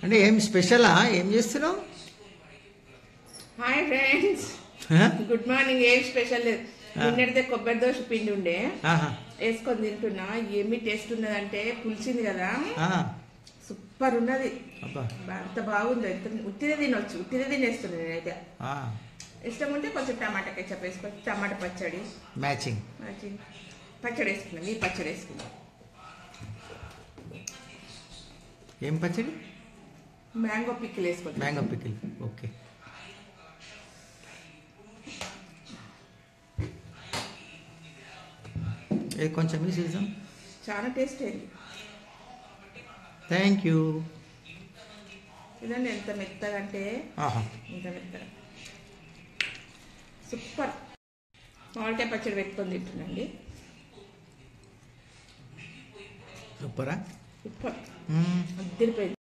అంటే ఏం స్పెషలా? ఏం చేస్తున్నావు? Hi friends, good morning. ఏం స్పెషల్ లేదు. నిన్నటిదే కొబ్బరి దోశ పిండి ఉండే వేసుకొని తింటున్నా. ఏమి టేస్ట్ ఉన్నదంటే పులిచింది కదా, సూపర్ ఉన్నది. అంత బాగుంది. ఉత్తిదే తినొచ్చు, ఉత్తిదే తినేస్తుంది. నేనైతే ఇష్టం ఉంటే కొంచెం టమాటా కెచప్ వేసుకొని టమాటా పచ్చడి మ్యాచింగ్ పచ్చడి వేసుకున్నాం. ఈ పచ్చడి వేసుకున్నాం. ఏం పచ్చడి? మ్యాంగో పికిల్ వేసుకుంటాం. Mango pickle. ఓకే. ఇది కొంచెం చూసాం, చాలా టేస్ట్ అయింది. Thank you. ఇదండి ఎంత మెత్తగా అంటే ఇంత మెత్తగా, సూపర్. మామిడికాయ పచ్చడి పెట్టుకొని తింటుండండి. సూపరా? సూపర్, అద్దరిపోయింది.